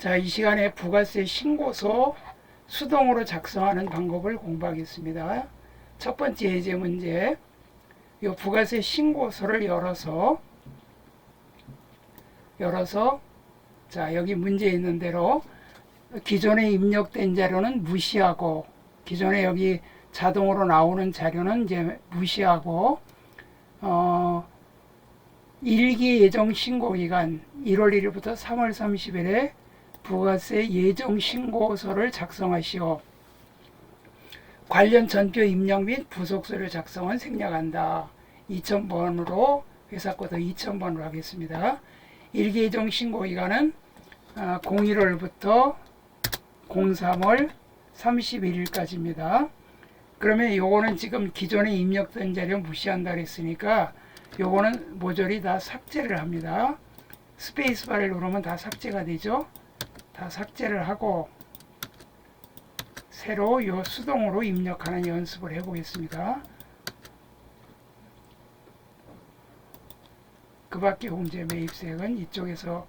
자, 이 시간에 부가세 신고서 수동으로 작성하는 방법을 공부하겠습니다. 첫 번째 예제 문제, 이 부가세 신고서를 열어서 자, 여기 문제 있는 대로 기존에 입력된 자료는 무시하고, 기존에 여기 자동으로 나오는 자료는 이제 무시하고, 일기 예정 신고 기간 1월 1일부터 3월 30일에 부가세 예정 신고서를 작성하시오. 관련 전표 입력 및 부속서를 작성한 생략한다. 2000번으로 회사 코드 2000번으로 하겠습니다. 일기 예정 신고 기간은 01월부터 03월 31일까지입니다. 그러면 요거는 지금 기존에 입력된 자료 무시한다 그랬으니까 요거는 모조리 다 삭제를 합니다. 스페이스바를 누르면 다 삭제가 되죠. 다 삭제를 하고 새로 요 수동으로 입력하는 연습을 해보겠습니다. 그 밖에 공제 매입세액은 이쪽에서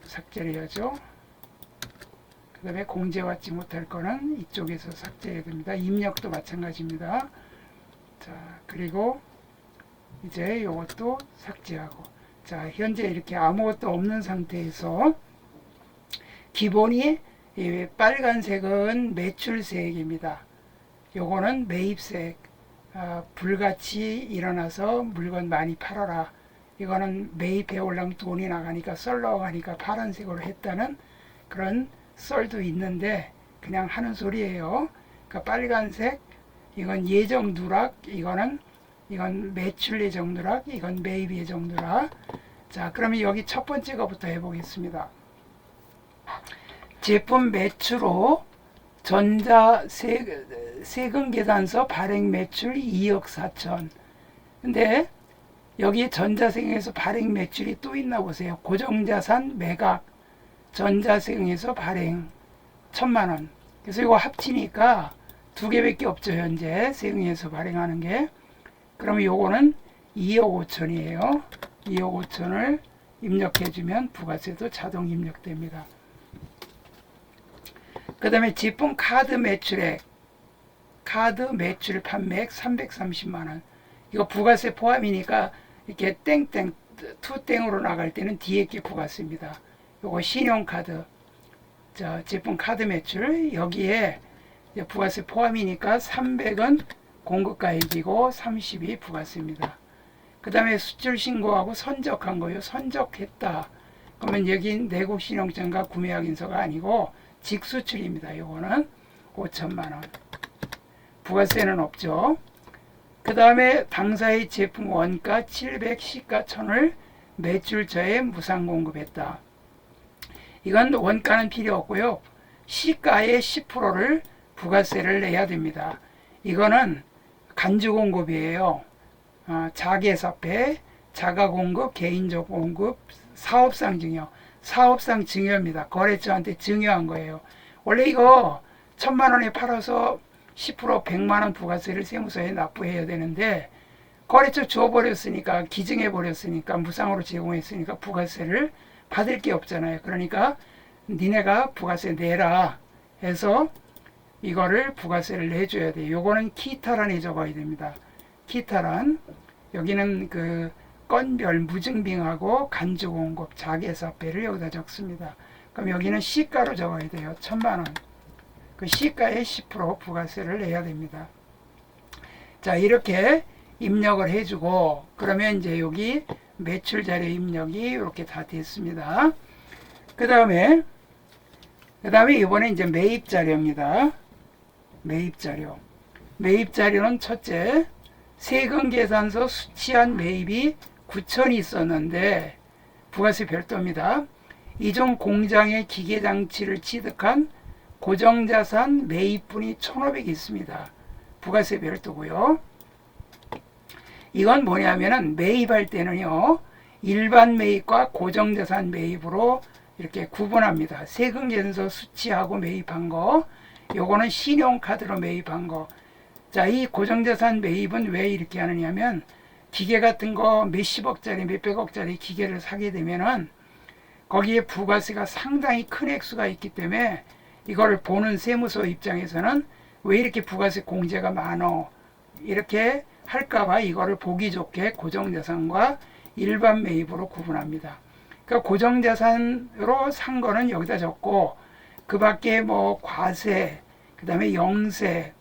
삭제를 해야죠. 그 다음에 공제 받지 못할 거는 이쪽에서 삭제해야 됩니다. 입력도 마찬가지입니다. 자, 그리고 이제 요것도 삭제하고, 자, 현재 이렇게 아무것도 없는 상태에서 기본이 빨간색은 매출세액입니다. 요거는 매입세액, 불같이 일어나서 물건 많이 팔아라. 이거는 매입해 올라면 돈이 나가니까 썰 넣어가니까 파란색으로 했다는 그런 썰도 있는데 그냥 하는 소리예요. 그러니까 빨간색, 이건 예정 누락, 이건 매출 예정 누락, 이건 매입 예정 누락. 자, 그러면 여기 첫 번째 거부터 해보겠습니다. 제품 매출로 전자세금 계산서 발행 매출 2억 4천. 근데 여기 전자세금에서 발행 매출이 또 있나 보세요. 고정자산 매각 전자세금에서 발행 1,000만 원. 그래서 이거 합치니까 두 개밖에 없죠. 현재 세금에서 발행하는 게. 그러면 요거는 2억 5천이에요. 2억 5천을 입력해주면 부가세도 자동 입력됩니다. 그 다음에 제품 카드 매출액, 카드 매출 판매액 330만원. 이거 부가세 포함이니까 이렇게 땡땡, 투땡으로 나갈 때는 뒤에 게 부가세입니다. 요거 신용카드, 자, 제품 카드 매출, 여기에 부가세 포함이니까 300은 공급가액이고 30이 부가세입니다. 그 다음에 수출 신고하고 선적한 거요. 선적했다. 그러면 여기 내국 신용증과 구매 확인서가 아니고 직수출입니다. 요거는 5천만 원. 부가세는 없죠. 그 다음에 당사의 제품 원가 700 시가천을 매출처에 무상 공급했다. 이건 원가는 필요 없고요. 시가의 10%를 부가세를 내야 됩니다. 이거는 간주 공급이에요. 자계사패, 자가공급, 개인적 공급, 사업상 증여. 사업상 증여입니다. 거래처한테 증여한 거예요. 원래 이거 1,000만 원에 팔아서 10% 100만 원 부가세를 세무서에 납부해야 되는데 거래처 줘버렸으니까, 기증해버렸으니까, 무상으로 제공했으니까 부가세를 받을 게 없잖아요. 그러니까 니네가 부가세 내라 해서 이거를 부가세를 내줘야 돼요. 요거는 기타란에 적어야 됩니다. 기타란, 여기는 그 건별 무증빙하고 간주공급 자계사패를 여기다 적습니다. 그럼 여기는 시가로 적어야 돼요. 1,000만 원. 그 시가의 10% 부가세를 내야 됩니다. 자, 이렇게 입력을 해주고, 그러면 이제 여기 매출 자료 입력이 이렇게 다 됐습니다. 그 다음에 이번에 이제 매입 자료입니다. 매입 자료. 매입 자료는 첫째, 세금 계산서 수취한 매입이 9천이 있었는데 부가세 별도입니다. 이중 공장의 기계장치를 취득한 고정자산 매입분이 1,500이 있습니다. 부가세 별도고요. 이건 뭐냐면은 매입할 때는요, 일반 매입과 고정자산 매입으로 이렇게 구분합니다. 세금 계산서 수취하고 매입한 거, 요거는 신용카드로 매입한 거. 자, 이 고정자산 매입은 왜 이렇게 하느냐면 기계 같은 거 몇십억짜리 몇백억짜리 기계를 사게 되면은 거기에 부가세가 상당히 큰 액수가 있기 때문에 이걸 보는 세무서 입장에서는 왜 이렇게 부가세 공제가 많어 이렇게 할까봐 이거를 보기 좋게 고정자산과 일반 매입으로 구분합니다. 그러니까 고정자산으로 산 거는 여기다 적고 그 밖에 뭐 과세, 그 다음에 영세,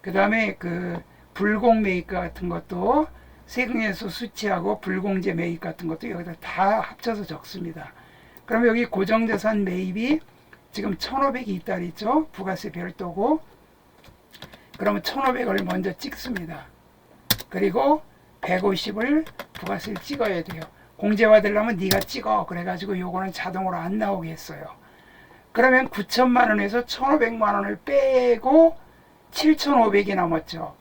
그 다음에 그 불공 매입 같은 것도 세금에서 수치하고 불공제 매입 같은 것도 여기다 다 합쳐서 적습니다. 그럼 여기 고정자산 매입이 지금 1,500이 있다 그랬죠? 부가세 별도고. 그러면 1,500을 먼저 찍습니다. 그리고 150을 부가세를 찍어야 돼요. 공제화 되려면 네가 찍어. 그래가지고 요거는 자동으로 안 나오게 했어요. 그러면 9천만 원에서 1,500만 원을 빼고 7,500이 남았죠.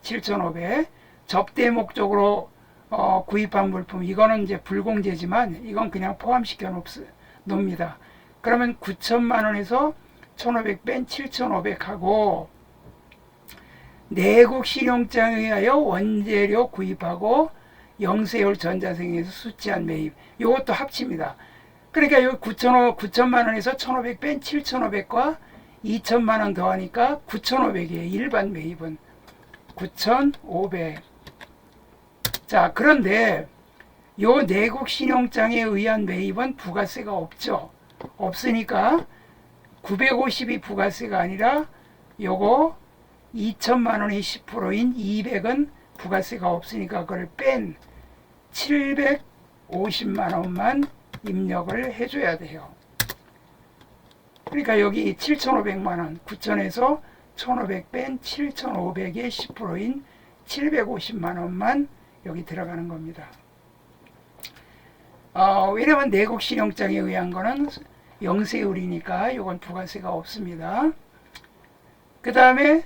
7,500. 접대 목적으로 구입한 물품. 이거는 이제 불공제지만 이건 그냥 포함시켜 놓습니다. 그러면 9천만 원에서 1,500 뺀 7,500하고 내국 신용장에 의하여 원재료 구입하고 영세율 전자생에서 수치한 매입. 이것도 합칩니다. 그러니까 요 9천만 원에서 1,500 뺀 7,500과 2천만 원 더하니까 9,500이에요. 일반 매입은 9,500. 자, 그런데 요 내국 신용장에 의한 매입은 부가세가 없죠. 없으니까 950이 부가세가 아니라 요거 2천만 원이 10%인 200은 부가세가 없으니까 그걸 뺀 750만 원만 입력을 해줘야 돼요. 그러니까 여기 7,500만 원, 9천에서 1,500 뺀 7,500의 10%인 750만 원만 여기 들어가는 겁니다. 왜냐면 내국 신용장에 의한 거는 영세율이니까 이건 부가세가 없습니다. 그 다음에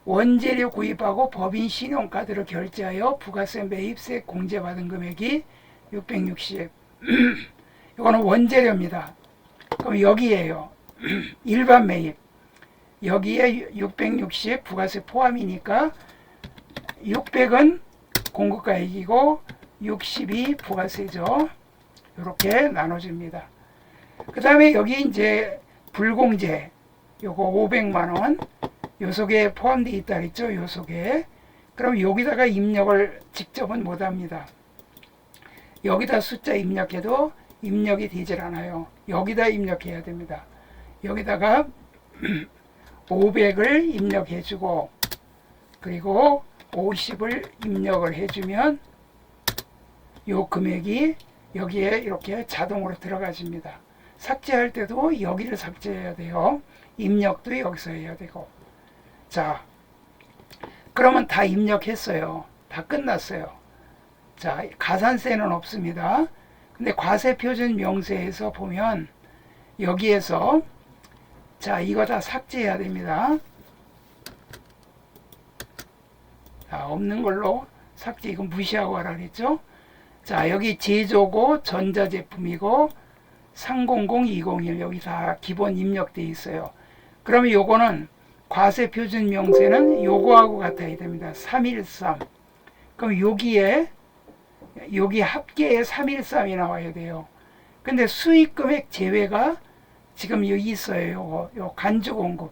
원재료 구입하고 법인 신용카드로 결제하여 부가세 매입세 공제받은 금액이 660. 이거는 원재료입니다. 그럼 여기에요. 일반 매입. 여기에 660 부가세 포함이니까 600은 공급가액이고 60이 부가세죠. 이렇게 나눠집니다. 그 다음에 여기 이제 불공제 요거 500만 원 요 속에 포함되어 있다 그랬죠. 요 속에. 그럼 여기다가 입력을 직접은 못 합니다. 여기다 숫자 입력해도 입력이 되질 않아요. 여기다 입력해야 됩니다. 여기다가 500을 입력해 주고 그리고 50을 입력을 해주면 요 금액이 여기에 이렇게 자동으로 들어가집니다. 삭제할 때도 여기를 삭제해야 돼요. 입력도 여기서 해야 되고. 자, 그러면 다 입력했어요. 다 끝났어요. 자, 가산세는 없습니다. 근데 과세표준 명세에서 보면 여기에서 자, 이거 다 삭제해야 됩니다. 자, 없는 걸로 삭제, 이거 무시하고 하라 그랬죠? 자, 여기 제조고 전자제품이고 300-201 여기 다 기본 입력되어 있어요. 그러면 요거는 과세표준 명세는 요거하고 같아야 됩니다. 313. 그럼 여기에 여기 합계에 313이 나와야 돼요. 근데 수익금액 제외가 지금 여기 있어요. 요 간주공급.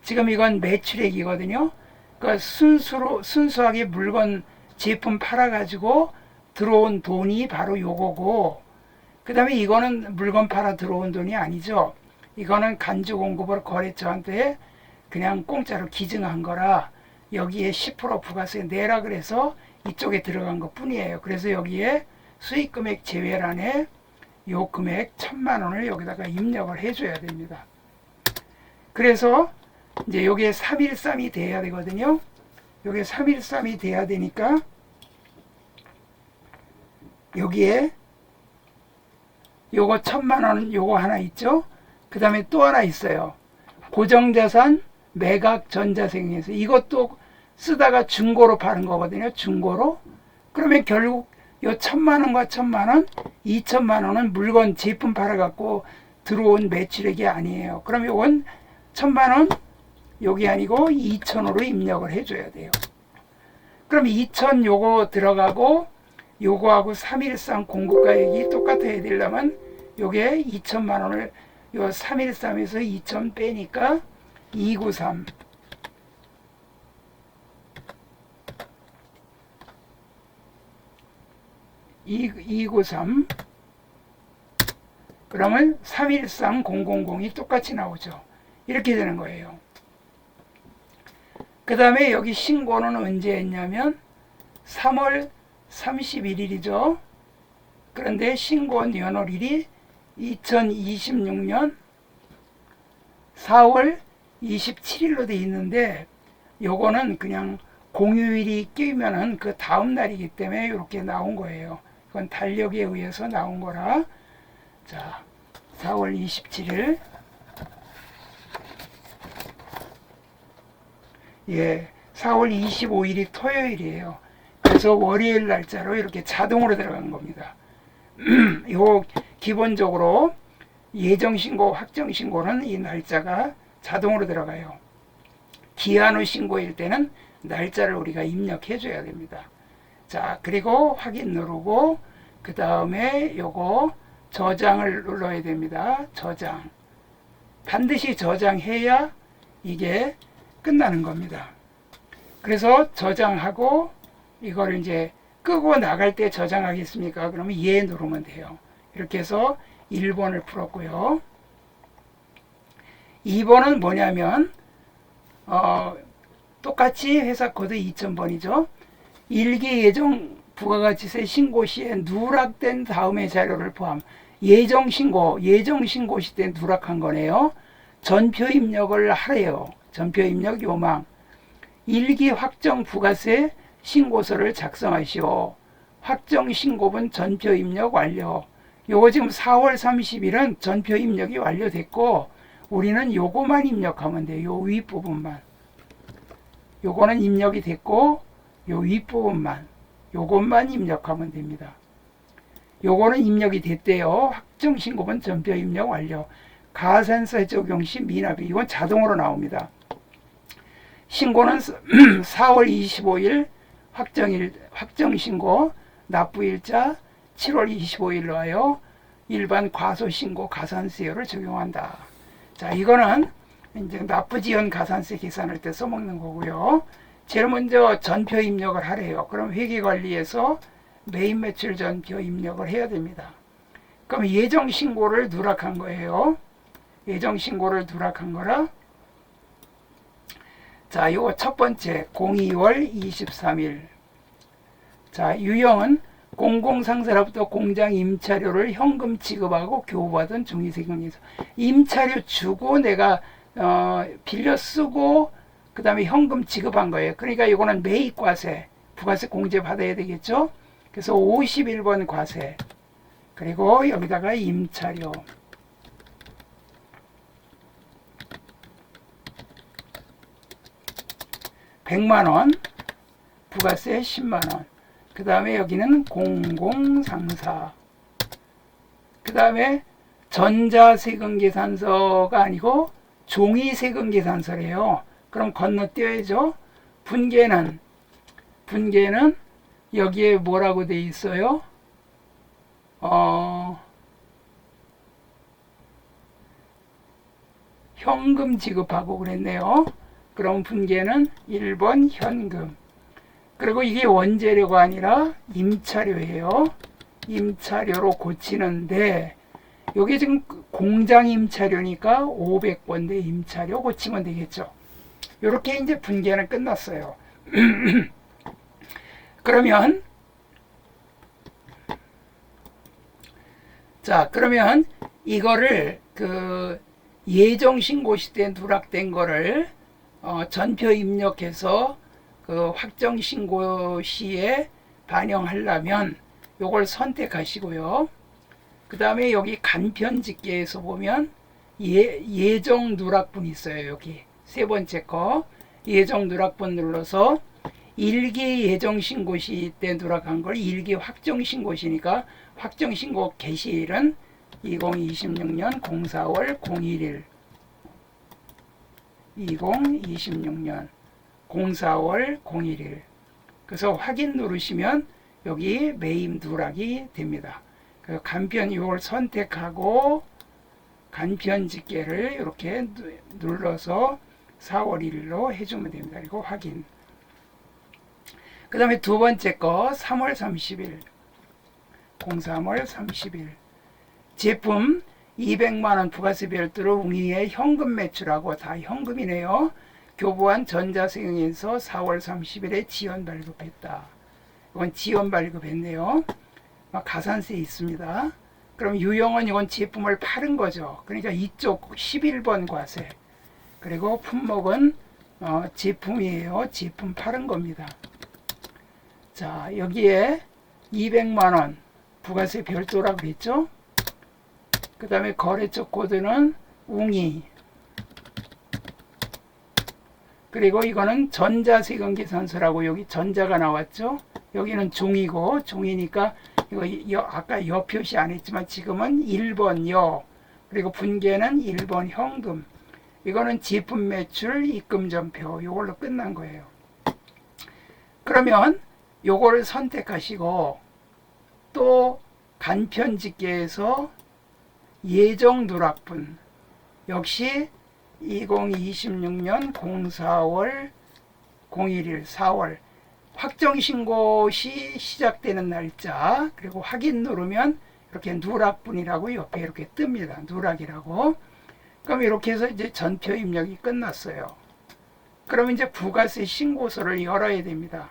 지금 이건 매출액이거든요. 그러니까 순수하게 물건 제품 팔아가지고 들어온 돈이 바로 요거고, 그 다음에 이거는 물건 팔아 들어온 돈이 아니죠. 이거는 간주공급으로 거래처한테 그냥 공짜로 기증한 거라 여기에 10% 부가세 내라 그래서 이쪽에 들어간 것 뿐이에요. 그래서 여기에 수익금액 제외란에 요 금액 1,000만 원을 여기다가 입력을 해줘야 됩니다. 그래서 이제 여기에 313이 돼야 되거든요. 여기에 313이 돼야 되니까 여기에 요거 1,000만 원 요거 하나 있죠. 그 다음에 또 하나 있어요. 고정자산 매각 전자생에서 이것도 쓰다가 중고로 파는 거거든요. 중고로. 그러면 결국 요 1,000만 원과 1,000만 원, 2,000만 원은 물건 제품 팔아갖고 들어온 매출액이 아니에요. 그럼 요건 1,000만 원 여기 아니고 2,000으로 입력을 해줘야 돼요. 그럼 2,000 요거 들어가고 요거하고 313 공급가액이 똑같아야 되려면 요게 2천만 원을 요 313에서 2천 빼니까 293 293 그러면 313000이 똑같이 나오죠. 이렇게 되는 거예요. 그 다음에 여기 신고는 언제 했냐면 3월 31일이죠. 그런데 신고 연월일이 2026년 4월 27일로 돼 있는데 요거는 그냥 공휴일이 끼면은 그 다음 날이기 때문에 이렇게 나온 거예요. 이건 달력에 의해서 나온 거라. 자, 4월 27일. 예, 4월 25일이 토요일이에요. 그래서 월요일 날짜로 이렇게 자동으로 들어간 겁니다. 요 기본적으로 예정신고, 확정신고는 이 날짜가 자동으로 들어가요. 기한 후 신고일 때는 날짜를 우리가 입력해 줘야 됩니다. 자, 그리고 확인 누르고 그 다음에 요거 저장을 눌러야 됩니다. 저장. 반드시 저장해야 이게 끝나는 겁니다. 그래서 저장하고 이걸 이제 끄고 나갈 때 저장하겠습니까? 그러면 예 누르면 돼요. 이렇게 해서 1번을 풀었고요. 2번은 뭐냐면 똑같이 회사 코드 2000번이죠. 일기 예정 부가가치세 신고 시에 누락된 다음의 자료를 포함. 예정 신고 시 때 누락한 거네요. 전표 입력을 하래요. 전표 입력 요망. 일기 확정 부가세 신고서를 작성하시오. 확정 신고분 전표 입력 완료. 요거 지금 4월 30일은 전표 입력이 완료됐고 우리는 요거만 입력하면 돼요. 요 윗부분만. 요거는 입력이 됐고 요 윗부분만 요것만 입력하면 됩니다. 요거는 입력이 됐대요. 확정신고분 전표 입력 완료. 가산세 적용 시 미납이 이건 자동으로 나옵니다. 신고는 4월 25일 확정신고 납부일자 7월 25일 와요. 일반 과소신고 가산세율을 적용한다. 자, 이거는 이제 납부지연 가산세 계산할 때 써먹는 거고요. 제일 먼저 전표 입력을 하래요. 그럼 회계관리에서 매입 매출 전표 입력을 해야 됩니다. 그럼 예정신고를 누락한 거예요. 예정신고를 누락한 거라. 자, 요거 첫 번째 02월 23일. 자, 유형은 공공상사로부터 공장 임차료를 현금 지급하고 교부받은 종이세금에서 임차료 주고 내가 빌려 쓰고 그 다음에 현금 지급한 거예요. 그러니까 이거는 매입과세, 부가세 공제 받아야 되겠죠. 그래서 51번 과세 그리고 여기다가 임차료 100만원 부가세 10만원 그 다음에 여기는 공공상사 그 다음에 전자세금계산서가 아니고 종이세금계산서래요. 그럼 건너뛰어야죠. 분계는 여기에 뭐라고 돼 있어요? 현금 지급하고 그랬네요. 그럼 분계는 1번 현금. 그리고 이게 원재료가 아니라 임차료예요. 임차료로 고치는데 여기 지금 공장 임차료니까 500번대 임차료 고치면 되겠죠. 이렇게 이제 분계는 끝났어요. 그러면 이거를 그 예정 신고 시때 누락된 거를 전표 입력해서 그 확정 신고 시에 반영하려면 요걸 선택하시고요. 그 다음에 여기 간편 집계에서 보면 예정 누락분 있어요. 여기 세 번째 거 예정 누락분 눌러서 일기 예정 신고시 때 누락한 걸 일기 확정 신고시니까 확정 신고 개시일은 2026년 04월 01일 2026년 04월 01일 그래서 확인 누르시면 여기 매입 누락이 됩니다. 그 간편 이걸 선택하고 간편 집계를 이렇게 눌러서 4월 1일로 해주면 됩니다. 그리고 확인. 그 다음에 두 번째 거 3월 30일 03월 30일 제품 200만원 부가세 별도로 웅이에 현금 매출하고 다 현금이네요. 교부한 전자세금에서 4월 30일에 지연 발급했다. 이건 지연 발급했네요. 가산세 있습니다. 그럼 유형은 이건 제품을 팔은 거죠. 그러니까 이쪽 11번 과세. 그리고 품목은 제품이에요. 제품 팔은 겁니다. 자, 여기에 200만원 부가세 별도라고 그랬죠. 그 다음에 거래처 코드는 웅이. 그리고 이거는 전자세금 계산서라고 여기 전자가 나왔죠. 여기는 종이고 종이니까 이거 아까 여 표시 안 했지만 지금은 1번 여. 그리고 분계는 1번 현금. 이거는 제품 매출 입금 전표. 이걸로 끝난 거예요. 그러면 요거를 선택하시고 또 간편 집계에서 예정 누락분 역시 2026년 04월 011 4월 확정신고 시 시작되는 날짜 그리고 확인 누르면 이렇게 누락분이라고 옆에 이렇게 뜹니다. 누락이라고. 그럼 이렇게 해서 이제 전표 입력이 끝났어요. 그럼 이제 부가세 신고서를 열어야 됩니다.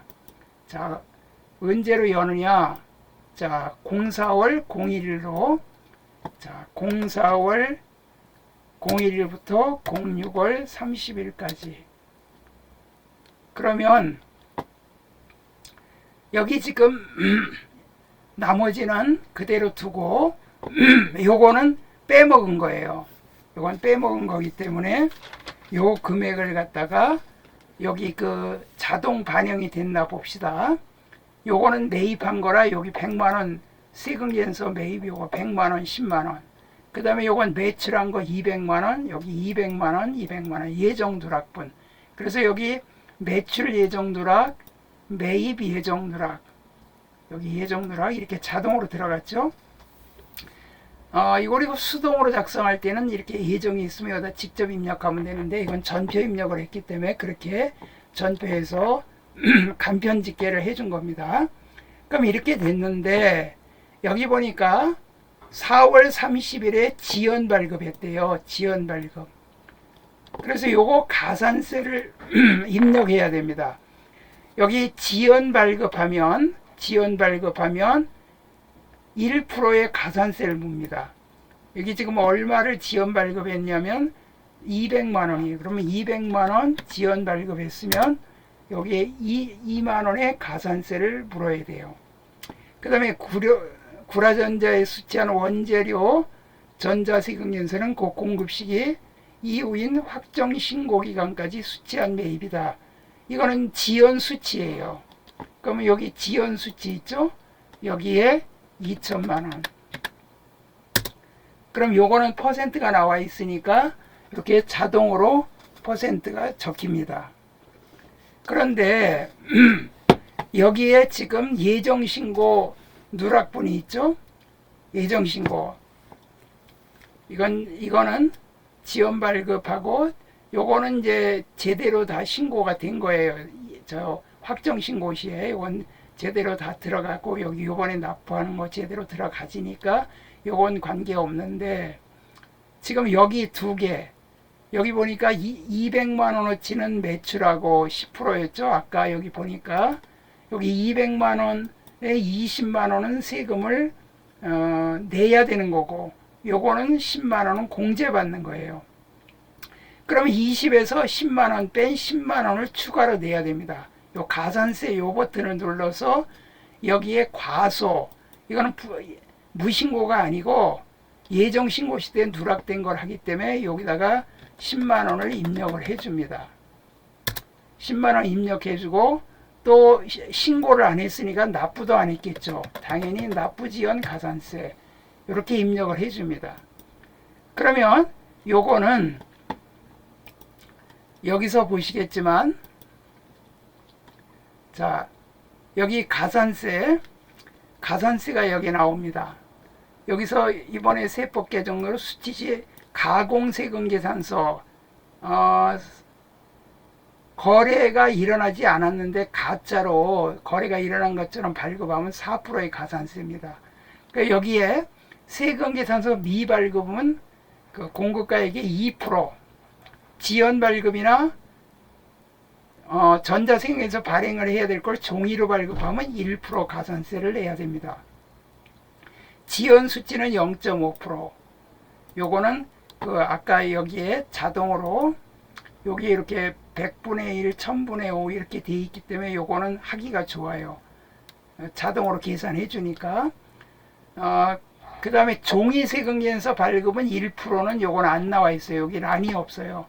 자, 언제로 여느냐? 자, 04월 01일로 자, 04월 01일부터 06월 30일까지. 그러면 여기 지금 나머지는 그대로 두고 요거는 빼먹은 거예요. 요건 빼먹은 거기 때문에 요 금액을 갖다가 여기 그 자동 반영이 됐나 봅시다. 요거는 매입한 거라 여기 100만원 세금계산서 매입 요거 100만원 10만원. 그 다음에 요건 매출한 거 200만원 여기 200만원 200만원 예정 누락분. 그래서 여기 매출 예정 누락 매입 예정 누락 여기 예정 누락 이렇게 자동으로 들어갔죠. 이걸 이거 수동으로 작성할 때는 이렇게 예정이 있으면 여기다 직접 입력하면 되는데 이건 전표 입력을 했기 때문에 그렇게 전표해서 간편 집계를 해준 겁니다. 그럼 이렇게 됐는데 여기 보니까 4월 30일에 지연 발급했대요. 지연 발급. 그래서 요거 가산세를 입력해야 됩니다. 여기 지연 발급하면 1%의 가산세를 묻니다. 여기 지금 얼마를 지연 발급했냐면 200만원이에요. 그러면 200만원 지연 발급했으면 여기에 2만원의 가산세를 물어야 돼요. 그 다음에 구라전자에 수취한 원재료 전자세금연서는 그 공급시기 이후인 확정신고기간까지 수취한 매입이다. 이거는 지연 수치예요. 그러면 여기 지연 수치 있죠? 여기에 2천만원. 그럼 요거는 퍼센트가 나와 있으니까 이렇게 자동으로 퍼센트가 적힙니다. 그런데 여기에 지금 예정신고 누락분이 있죠? 예정신고. 이거는 지연 발급하고 요거는 이제 제대로 다 신고가 된 거예요. 저 확정신고 시에 이건 제대로 다 들어가고 여기 요번에 납부하는 거 제대로 들어가지니까 요건 관계없는데 지금 여기 두 개 여기 보니까 200만원어치는 매출하고 10%였죠. 아까 여기 보니까 여기 200만원에 20만원은 세금을 내야 되는 거고 요거는 10만원은 공제받는 거예요. 그러면 20에서 10만원 뺀 10만원을 추가로 내야 됩니다. 요 가산세 요 버튼을 눌러서 여기에 과소 이거는 무신고가 아니고 예정신고 시대에 누락된 걸 하기 때문에 여기다가 10만원을 입력을 해줍니다. 10만원 입력해주고 또 신고를 안 했으니까 납부도 안 했겠죠. 당연히 납부지연 가산세 이렇게 입력을 해줍니다. 그러면 요거는 여기서 보시겠지만 자 여기 가산세 가산세가 여기 나옵니다. 여기서 이번에 세법 개정으로 수치시 가공세금계산서 거래가 일어나지 않았는데 가짜로 거래가 일어난 것처럼 발급하면 4%의 가산세입니다. 그러니까 여기에 세금계산서 미발급은 그 공급가액의 2%, 지연발급이나 전자세금에서 발행을 해야 될 걸 종이로 발급하면 1% 가산세를 내야 됩니다. 지연 수치는 0.5%. 요거는 그 아까 여기에 자동으로 여기 이렇게 100분의 1, 1000분의 5 이렇게 돼 있기 때문에 요거는 하기가 좋아요. 자동으로 계산해 주니까. 그 다음에 종이세금계산서 발급은 1%는 요건 안 나와 있어요. 여기 란이 없어요.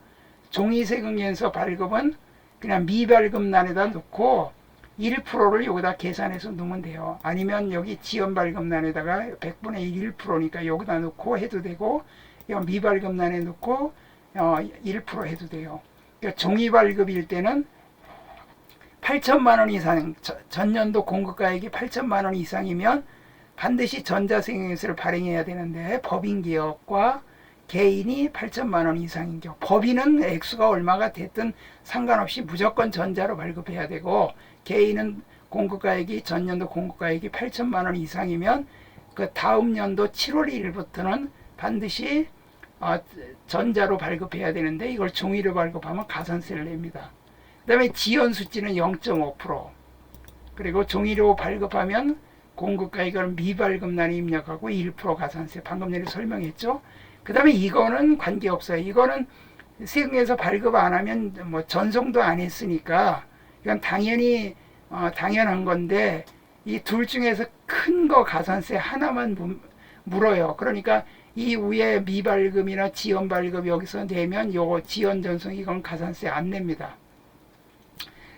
종이세금계산서 발급은 그냥 미발급란에다 넣고 1%를 여기다 계산해서 넣으면 돼요. 아니면 여기 지연발급란에다가 100분의 1, 1%니까 여기다 넣고 해도 되고, 미발급란에 넣고 1% 해도 돼요. 그러니까 종이발급일 때는 8천만 원 이상, 전년도 공급가액이 8천만 원 이상이면 반드시 전자세금을 발행해야 되는데, 법인기업과 개인이 8천만 원 이상인 경우, 법인은 액수가 얼마가 됐든 상관없이 무조건 전자로 발급해야 되고, 개인은 공급가액이 전년도 공급가액이 8천만 원 이상이면 그 다음 연도 7월 1일부터는 반드시 전자로 발급해야 되는데, 이걸 종이로 발급하면 가산세를 냅니다. 그 다음에 지연 수치는 0.5%, 그리고 종이로 발급하면 공급가액을 미발급란에 입력하고 1% 가산세, 방금 전에 설명했죠. 그 다음에 이거는 관계없어요. 이거는 세금에서 발급 안 하면 뭐 전송도 안 했으니까 이건 당연히 당연한 건데, 이 둘 중에서 큰 거 가산세 하나만 물어요. 그러니까 이 위에 미발급이나 지연발급 여기서 내면 요거 지연 전송 이건 가산세 안 냅니다.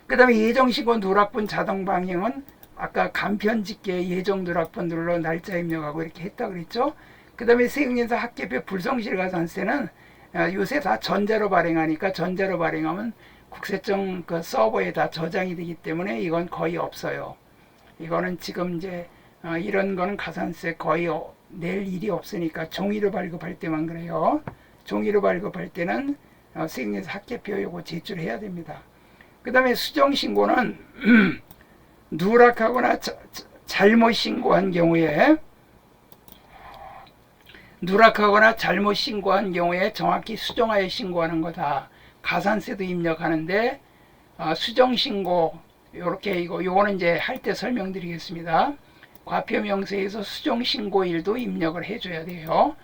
그 다음에 예정신고 누락분 자동 방영은 아까 간편집계 예정 누락분 눌러 날짜 입력하고 이렇게 했다 그랬죠. 그 다음에 세금계산서 합계표 불성실 가산세는 요새 다 전자로 발행하니까, 전자로 발행하면 국세청 그 서버에 다 저장이 되기 때문에 이건 거의 없어요. 이거는 지금 이제 이런 거는 가산세 거의 낼 일이 없으니까 종이로 발급할 때만 그래요. 종이로 발급할 때는 세금계산서 합계표 요거 제출해야 됩니다. 그 다음에 수정신고는 누락하거나 잘못 신고한 경우에 정확히 수정하여 신고하는 거다. 가산세도 입력하는데 수정신고 요렇게 요거는 이제 할 때 설명드리겠습니다. 과표명세에서 수정신고일도 입력을 해줘야 돼요.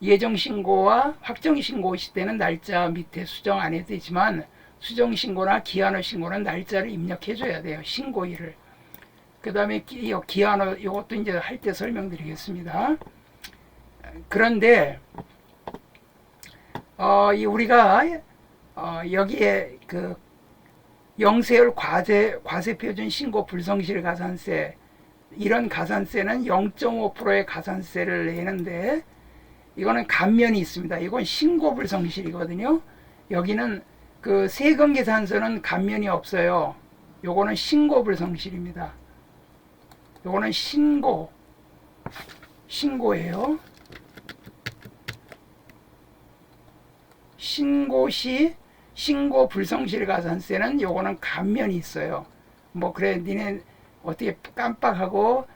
예정신고와 확정신고 시때는 날짜 밑에 수정 안 해도 되지만, 수정신고나 기한후 신고는 날짜를 입력해줘야 돼요. 신고일을. 그 다음에 기한후 이것도 이제 할 때 설명드리겠습니다. 그런데 우리가 여기에 그 영세율 과세표준 신고 불성실 가산세, 이런 가산세는 0.5%의 가산세를 내는데, 이거는 감면이 있습니다. 이건 신고 불성실이거든요. 여기는 그 세금계산서는 감면이 없어요. 요거는 신고 불성실입니다. 요거는 신고예요. 신고시 신고 불성실 가산세는 요거는 감면이 있어요. 뭐 그래 니네 어떻게 깜빡하고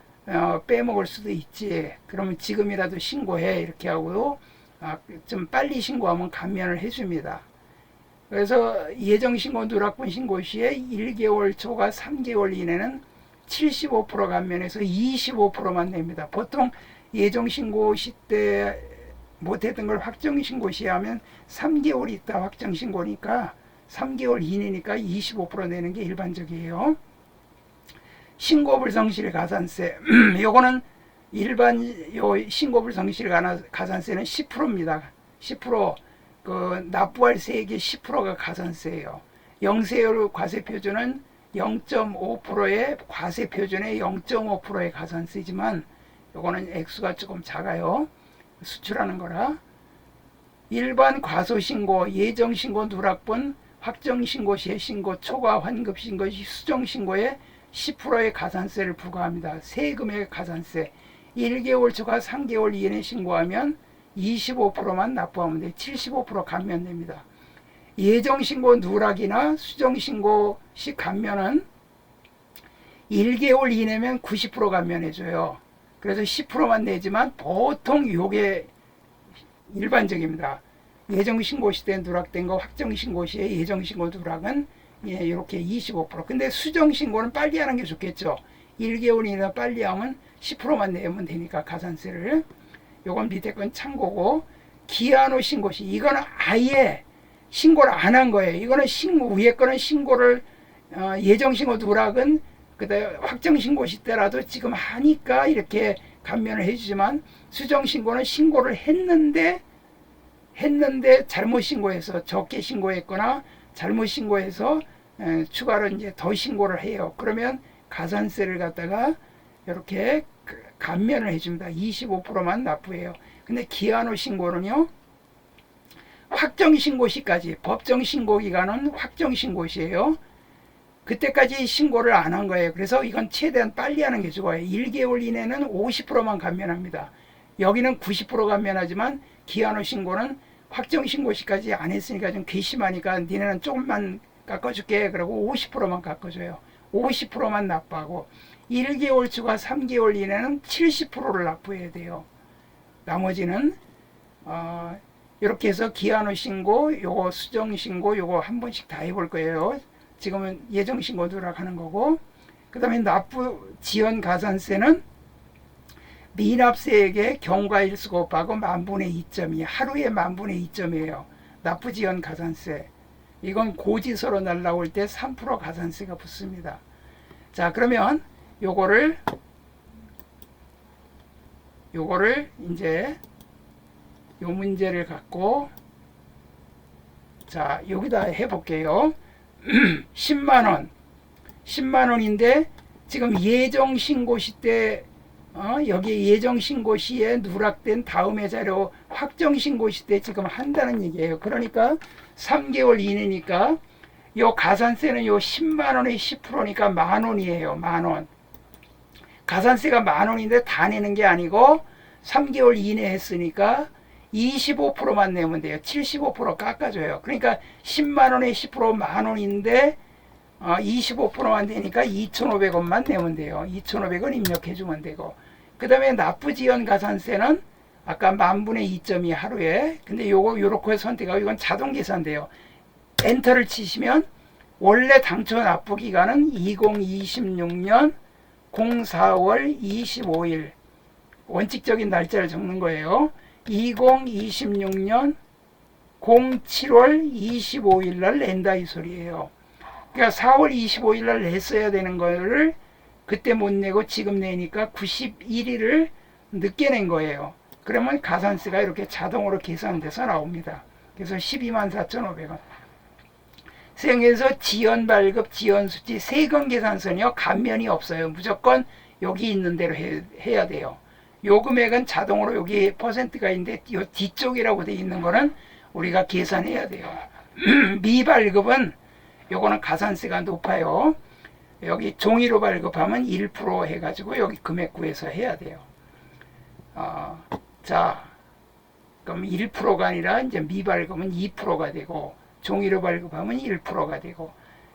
빼먹을 수도 있지. 그러면 지금이라도 신고해 이렇게 하고 좀 빨리 신고하면 감면을 해줍니다. 그래서 예정신고 누락분 신고 시에 1개월 초과 3개월 이내는 75% 감면해서 25%만 냅니다. 보통 예정신고 시 때 못했던 걸 확정신고 시에 하면 3개월 있다 확정신고니까 3개월 이내니까 25% 내는 게 일반적이에요. 신고불성실 가산세 요거는 일반 신고불성실 가산세는 10%입니다. 10%. 그 납부할 세액의 10%가 가산세예요. 영세율 과세표준은 0.5%의 과세표준의 0.5%의 가산세지만 요거는 액수가 조금 작아요. 수출하는 거라. 일반 과소신고, 예정신고 누락분, 확정신고 시에 신고, 초과 환급신고 시 수정신고에 10%의 가산세를 부과합니다. 세금의 가산세. 1개월 초과 3개월 이내에 신고하면 25%만 납부하면 돼. 75% 감면됩니다. 예정신고 누락이나 수정신고 시 감면은 1개월 이내면 90% 감면해줘요. 그래서 10%만 내지만 보통 요게 일반적입니다. 예정신고 시에 누락된 거 확정신고 시에 예정신고 누락은 이렇게 25%. 근데 수정신고는 빨리 하는 게 좋겠죠. 1개월 이내 빨리 하면 10%만 내면 되니까 가산세를. 요건 밑에 건 참고고, 기한 후 신고시. 이거는 아예 신고를 안 한 거예요. 이거는 위에 거는 신고를, 예정신고 누락은 그다음에 확정신고시 때라도 지금 하니까 이렇게 감면을 해주지만, 수정신고는 신고를 했는데 잘못 신고해서 적게 신고했거나 잘못 신고해서 추가로 이제 더 신고를 해요. 그러면 가산세를 갖다가 이렇게 감면을 해줍니다. 25%만 납부해요. 근데 기한 후 신고는요, 확정신고시까지, 법정신고기간은 확정신고시예요. 그때까지 신고를 안 한 거예요. 그래서 이건 최대한 빨리 하는 게 좋아요. 1개월 이내는 50%만 감면합니다. 여기는 90% 감면하지만 기한 후 신고는 확정신고시까지 안 했으니까 좀 괘씸하니까 니네는 조금만 깎아줄게. 그러고 50%만 깎아줘요. 50%만 납부하고 1개월 추가 3개월 이내는 70%를 납부해야 돼요. 나머지는 이렇게 해서 기한 후 신고, 요거 수정 신고, 요거 한 번씩 다 해볼 거예요. 지금은 예정 신고 누락하는 거고, 그 다음에 납부 지연 가산세는 미납세액의 경과일수 곱하고 만분의 2.2, 하루에 만분의 2점이에요. 납부 지연 가산세. 이건 고지서로 날라올 때 3% 가산세가 붙습니다. 자, 그러면 요거를 이제 요 문제를 갖고, 자, 여기다 해볼게요. 10만원 10만원인데 지금 예정신고시 때 여기 예정신고시에 누락된 다음의 자료 확정신고시 때 지금 한다는 얘기예요. 그러니까 3개월 이내니까 요 가산세는 요 10만원의 10%니까 만원이에요. 만원. 가산세가 만원인데 다 내는 게 아니고 3개월 이내 했으니까 25%만 내면 돼요. 75% 깎아줘요. 그러니까 10만원에 10% 만원인데 25%만 되니까 2,500원만 내면 돼요. 2,500원 입력해주면 되고, 그 다음에 납부지연 가산세는 아까 만분의 2.2 하루에, 근데 요거 요렇게 선택하고 이건 자동 계산돼요. 엔터를 치시면 원래 당초 납부 기간은 2026년 04월 25일 원칙적인 날짜를 적는 거예요. 2026년 07월 25일 날 낸다 이 소리예요. 그러니까 4월 25일 날 냈어야 되는 거를 그때 못 내고 지금 내니까 91일을 늦게 낸 거예요. 그러면 가산세가 이렇게 자동으로 계산돼서 나옵니다. 그래서 124,500원. 세금에서 지연 발급, 지연 수치, 세금 계산서는요, 감면이 없어요. 무조건 여기 있는 대로 해야 돼요. 요 금액은 자동으로 여기 퍼센트가 있는데 요 뒤쪽이라고 돼 있는 거는 우리가 계산해야 돼요. 미발급은 요거는 가산세가 높아요. 여기 종이로 발급하면 1% 해가지고 여기 금액 구해서 해야 돼요. 자, 그럼 1%가 아니라 이제 미발급은 2%가 되고 종이로 발급하면 1%가 되고,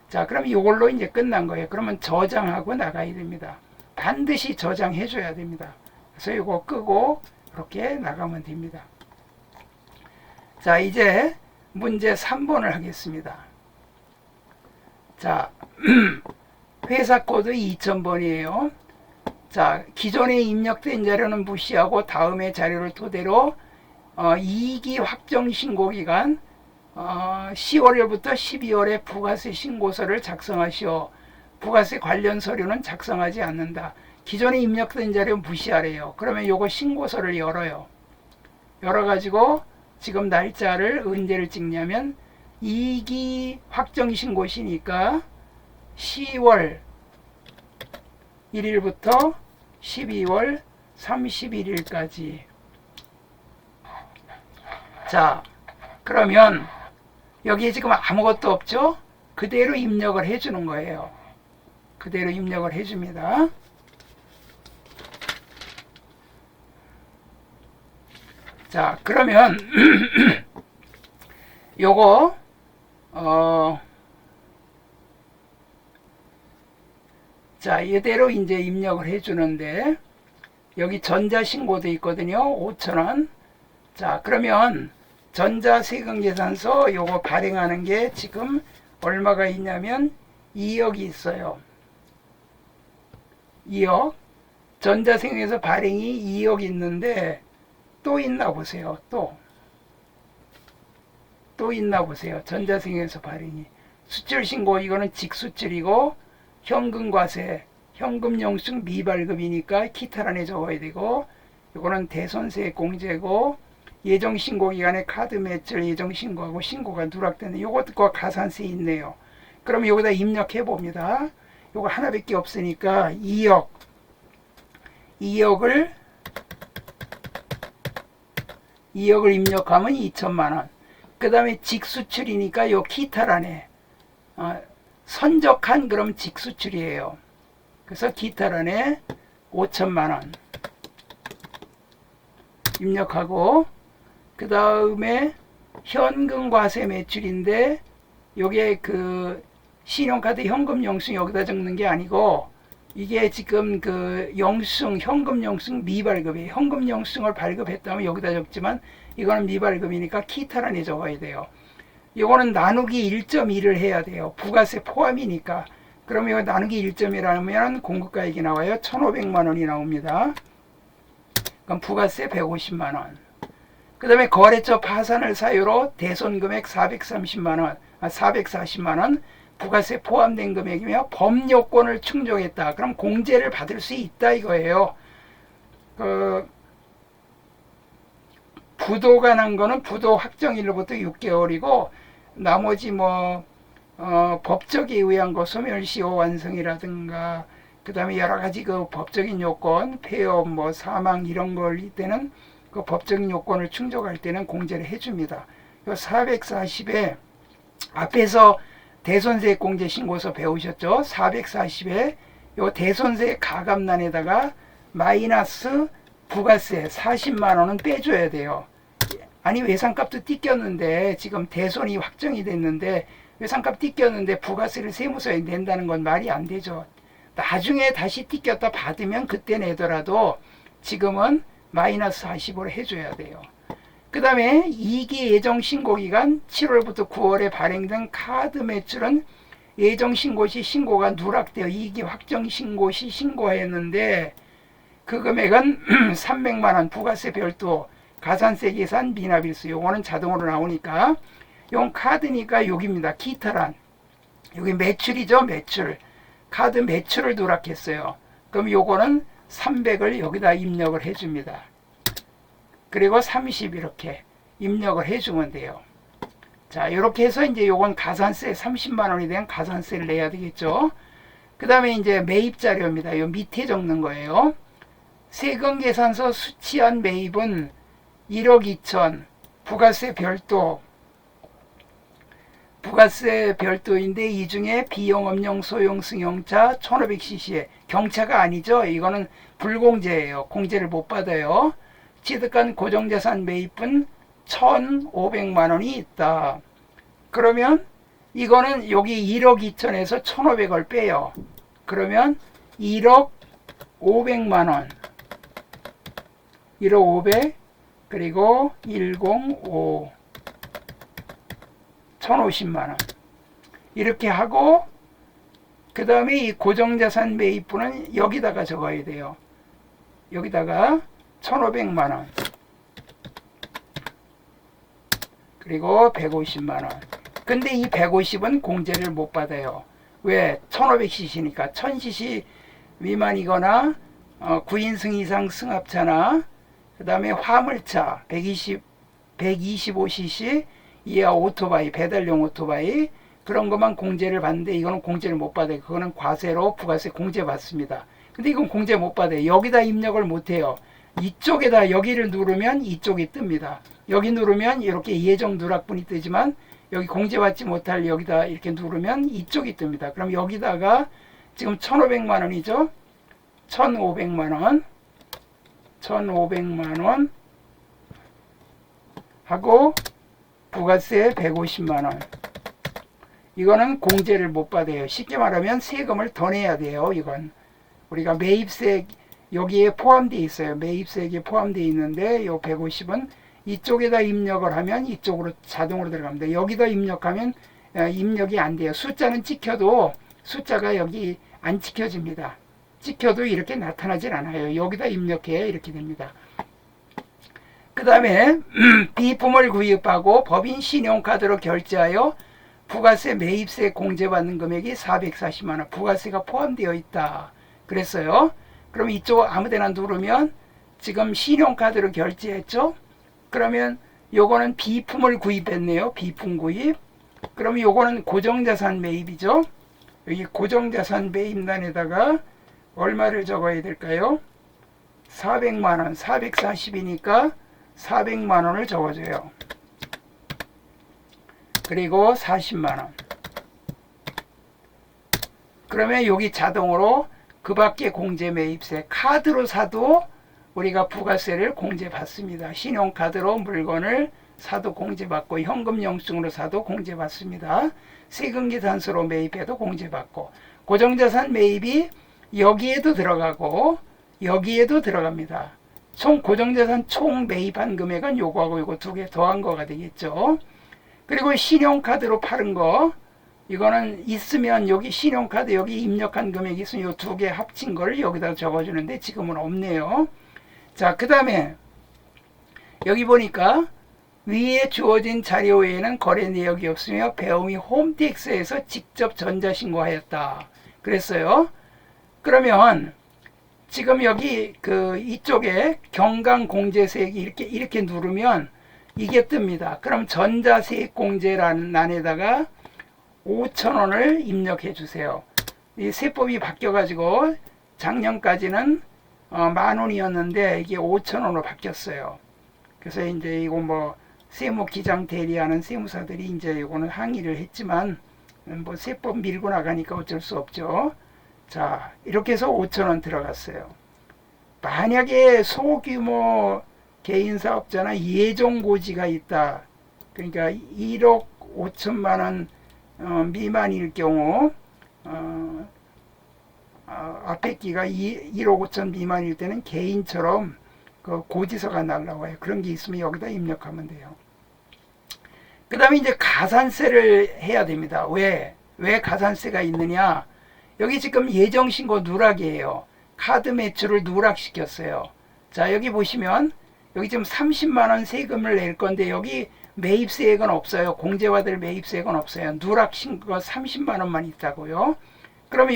자, 그럼 이걸로 이제 끝난 거예요. 그러면 저장하고 나가야 됩니다. 반드시 저장해 줘야 됩니다. 그래서 이거 끄고 이렇게 나가면 됩니다. 자, 이제 문제 3번을 하겠습니다. 자, 회사 코드 2000번이에요. 자, 기존에 입력된 자료는 무시하고 다음의 자료를 토대로 2기 확정 신고 기간 10월부터 12월에 부가세 신고서를 작성하시오. 부가세 관련 서류는 작성하지 않는다. 기존에 입력된 자료 무시하래요. 그러면 요거 신고서를 열어요. 열어가지고 지금 날짜를 언제를 찍냐면 2기 확정 신고시니까 10월 1일부터 12월 31일까지. 자, 그러면 여기에 지금 아무것도 없죠? 그대로 입력을 해주는 거예요. 그대로 입력을 해줍니다. 자, 그러면 요거 자, 이대로 이제 입력을 해주는데 여기 전자신고도 있거든요. 5,000원. 자, 그러면 전자세금계산서 요거 발행하는 게 지금 얼마가 있냐면 2억이 있어요. 2억. 전자세금에서 발행이 2억 있는데 또 있나 보세요. 또 있나 보세요. 전자세금에서 발행이. 수출신고 이거는 직수출이고 현금과세, 현금영수증 미발급이니까 기타란에 적어야 되고 이거는 대손세 공제고 예정신고기간에 카드 매출 예정신고하고 신고가 누락되는 요것과 가산세 있네요. 그럼 여기다 입력해 봅니다. 요거 하나밖에 없으니까 2억을 입력하면 2천만원. 그 다음에 직수출이니까 요 기타란에 선적한 그럼 직수출이에요. 그래서 기타란에 5천만원 입력하고 그 다음에 현금과세 매출인데 요게 그 신용카드 현금 영수증 여기다 적는 게 아니고 이게 지금 그 영수증 현금 영수증 미발급이에요. 현금 영수증을 발급했다면 여기다 적지만 이거는 미발급이니까 기타란에 적어야 돼요. 이거는 나누기 1.1을 해야 돼요. 부가세 포함이니까. 그러면 이거 나누기 1.1하면 공급가액이 나와요. 1,500만원이 나옵니다. 그럼 부가세 150만원. 그 다음에 거래처 파산을 사유로 대손금액 440만원, 부가세 포함된 금액이며 법요건을 충족했다. 그럼 공제를 받을 수 있다 이거예요. 부도가 난 거는 부도 확정일로부터 6개월이고 나머지 법적에 의한 거 소멸시효 완성이라든가 그 다음에 여러가지 그 법적인 요건 폐업 사망 이런 걸 때는 그 법적인 요건을 충족할 때는 공제를 해줍니다. 요 440에 앞에서 대손세 공제 신고서 배우셨죠? 440에 요 대손세 가감란에다가 마이너스 부가세 40만원은 빼줘야 돼요. 아니 외상값도 띠꼈는데 지금 대손이 확정이 됐는데 외상값 띠꼈는데 부가세를 세무서에 낸다는 건 말이 안 되죠. 나중에 다시 띠꼈다 받으면 그때 내더라도 지금은 마이너스 40으로 해줘야 돼요. 그 다음에 2기 예정신고기간 7월부터 9월에 발행된 카드 매출은 예정신고 시 신고가 누락되어 2기 확정신고 시 신고했는데 그 금액은 300만원 부가세 별도 가산세 계산 미납일수 요거는 자동으로 나오니까 용 카드니까 여기입니다. 기타란 여기 매출이죠. 매출 카드 매출을 누락했어요. 그럼 요거는 300을 여기다 입력을 해줍니다. 그리고 30 이렇게 입력을 해주면 돼요. 자 이렇게 해서 이제 요건 가산세 30만원에 대한 가산세를 내야 되겠죠. 그 다음에 이제 매입 자료입니다. 요 밑에 적는 거예요. 세금계산서 수취한 매입은 1억 2천 부가세 별도인데 이 중에 비영업용 소형 승용차 1500cc 경차가 아니죠. 이거는 불공제예요. 공제를 못 받아요. 취득한 고정자산 매입은 1,500만원이 있다. 그러면 이거는 여기 1억 2천에서 1,500을 빼요. 그러면 1억 500만원 1억 500 그리고 105 1,050만원 이렇게 하고 그 다음에 이 고정자산 매입분은 여기다가 적어야 돼요. 여기다가 1,500만원 그리고 150만원. 근데 이 150은 공제를 못 받아요. 왜? 1500cc니까 1000cc 미만이거나 9인승 이상 승합차나 그 다음에 화물차 125cc 이하 오토바이 배달용 오토바이 그런 것만 공제를 받는데 이거는 공제를 못 받아요. 그거는 과세로 부가세 공제 받습니다. 근데 이건 공제 못 받아요. 여기다 입력을 못 해요. 이쪽에다 여기를 누르면 이쪽이 뜹니다. 여기 누르면 이렇게 예정 누락분이 뜨지만 여기 공제받지 못할 여기다 이렇게 누르면 이쪽이 뜹니다. 그럼 여기다가 지금 1,500만 원이죠. 1,500만 원. 1,500만 원 하고 부가세 150만 원. 이거는 공제를 못 받아요. 쉽게 말하면 세금을 더 내야 돼요. 이건 우리가 매입세 여기에 포함되어 있어요. 매입세액이 포함되어 있는데 요 150은 이쪽에다 입력을 하면 이쪽으로 자동으로 들어갑니다. 여기다 입력하면 입력이 안 돼요. 숫자는 찍혀도 숫자가 여기 안 찍혀집니다. 찍혀도 이렇게 나타나질 않아요. 여기다 입력해야 이렇게 됩니다. 그 다음에 비품을 구입하고 법인 신용카드로 결제하여 부가세 매입세 공제받는 금액이 440만 원. 부가세가 포함되어 있다. 그랬어요. 그럼 이쪽 아무데나 누르면 지금 신용카드로 결제했죠. 그러면 요거는 비품을 구입했네요. 비품 구입. 그럼 요거는 고정자산 매입이죠. 여기 고정자산 매입란에다가 얼마를 적어야 될까요? 400만원, 440이니까 400만원을 적어줘요. 그리고 40만원. 그러면 여기 자동으로 그 밖에 공제 매입세, 카드로 사도 우리가 부가세를 공제받습니다. 신용카드로 물건을 사도 공제받고 현금 영수증으로 사도 공제받습니다. 세금계산서로 매입해도 공제받고 고정자산 매입이 여기에도 들어가고 여기에도 들어갑니다. 총 고정자산 총 매입한 금액은 요거하고 요거 두 개 더한 거가 되겠죠. 그리고 신용카드로 파는 거 이거는 있으면 여기 신용카드 여기 입력한 금액이 있으면 요 두 개 합친 걸 여기다 적어주는데 지금은 없네요. 자, 그 다음에 여기 보니까 위에 주어진 자료 외에는 거래 내역이 없으며 배움이 홈택스에서 직접 전자신고하였다. 그랬어요. 그러면 지금 여기 이쪽에 경강공제세액이 이렇게 누르면 이게 뜹니다. 그럼 전자세액공제라는 란에다가 5,000원을 입력해 주세요. 이 세법이 바뀌어 가지고 작년까지는 10,000원이었는데 이게 5,000원으로 바뀌었어요. 그래서 이제 이거 뭐 세무 기장 대리하는 세무사들이 이제 이거는 항의를 했지만 뭐 세법 밀고 나가니까 어쩔 수 없죠. 자, 이렇게 해서 5,000원 들어갔어요. 만약에 소규모 개인사업자나 예정고지가 있다. 그러니까 1억 5천만 원 미만일 경우 앞에 끼가 1억 5천 미만일 때는 개인처럼 그 고지서가 날라와요. 그런 게 있으면 여기다 입력하면 돼요. 그 다음에 이제 가산세를 해야 됩니다. 왜 가산세가 있느냐? 여기 지금 예정신고 누락이에요. 카드 매출을 누락시켰어요. 자, 여기 보시면 여기 지금 30만원 세금을 낼 건데 여기 매입세액은 없어요. 공제받을 매입세액은 없어요. 누락신고가 30만원만 있다고요. 그러면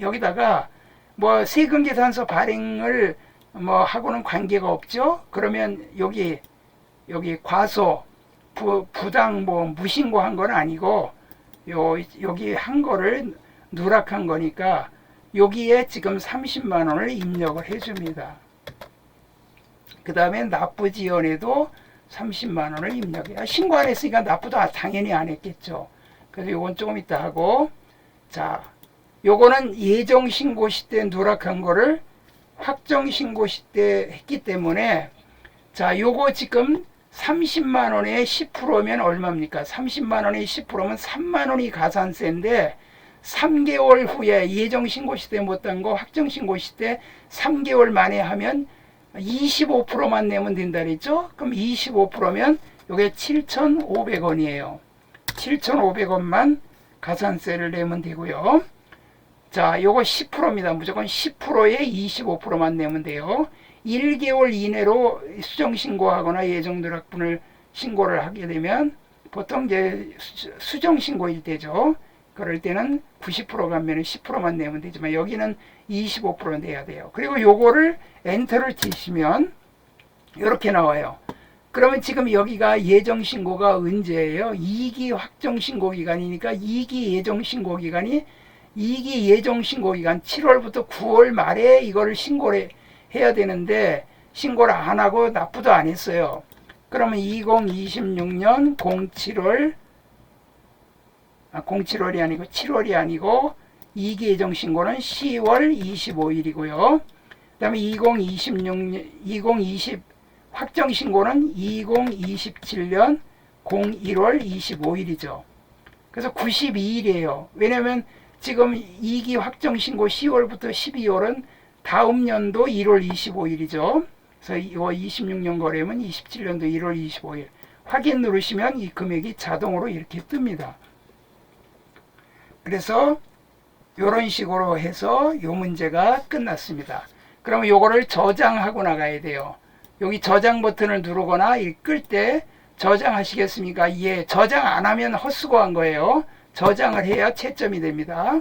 여기다가 뭐 세금계산서 발행을 뭐 하고는 관계가 없죠. 그러면 여기 과소 부당 뭐 무신고한 건 아니고 여기 한 거를 누락한 거니까 여기에 지금 30만 원을 입력을 해줍니다. 그 다음에 납부지연에도 30만 원을 입력해요. 신고 안 했으니까 납부도 당연히 안 했겠죠. 그래서 요건 조금 이따 하고, 자, 요거는 예정신고 시때 누락한 거를 확정신고 시때 했기 때문에, 자, 요거 지금 30만 원에 10%면 얼마입니까? 30만 원에 10%면 3만 원이 가산세인데 3개월 후에 예정신고 시때 못한 거 확정신고 시때 3개월 만에 하면 25%만 내면 된다 그랬죠? 그럼 25%면 요게 7,500원이에요. 7,500원만 가산세를 내면 되고요. 자, 요거 10%입니다. 무조건 10%에 25%만 내면 돼요. 1개월 이내로 수정신고하거나 예정누락분을 신고를 하게 되면 보통 이제 수정신고일 때죠. 그럴 때는 90% 가면 10%만 내면 되지만 여기는 25% 내야 돼요. 그리고 요거를 엔터를 치시면 이렇게 나와요. 그러면 지금 여기가 예정신고가 언제예요? 2기 확정신고기간이니까 2기 예정신고기간이 2기 예정신고기간 7월부터 9월 말에 이거를 신고를 해야 되는데 신고를 안 하고 납부도 안 했어요. 그러면 2026년 07월이 아니고 7월이 아니고 2기 예정 신고는 10월 25일이고요. 그 다음에 2020 확정 신고는 2027년 01월 25일이죠. 그래서 92일이에요. 왜냐면 지금 2기 확정 신고 10월부터 12월은 다음 연도 1월 25일이죠. 그래서 이거 26년 거래면 27년도 1월 25일. 확인 누르시면 이 금액이 자동으로 이렇게 뜹니다. 그래서 이런 식으로 해서 이 문제가 끝났습니다. 그러면 요거를 저장하고 나가야 돼요. 여기 저장 버튼을 누르거나 끌 때 저장하시겠습니까? 예, 저장 안 하면 헛수고한 거예요. 저장을 해야 채점이 됩니다.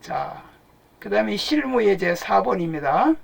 자, 그 다음에 실무 예제 4번입니다.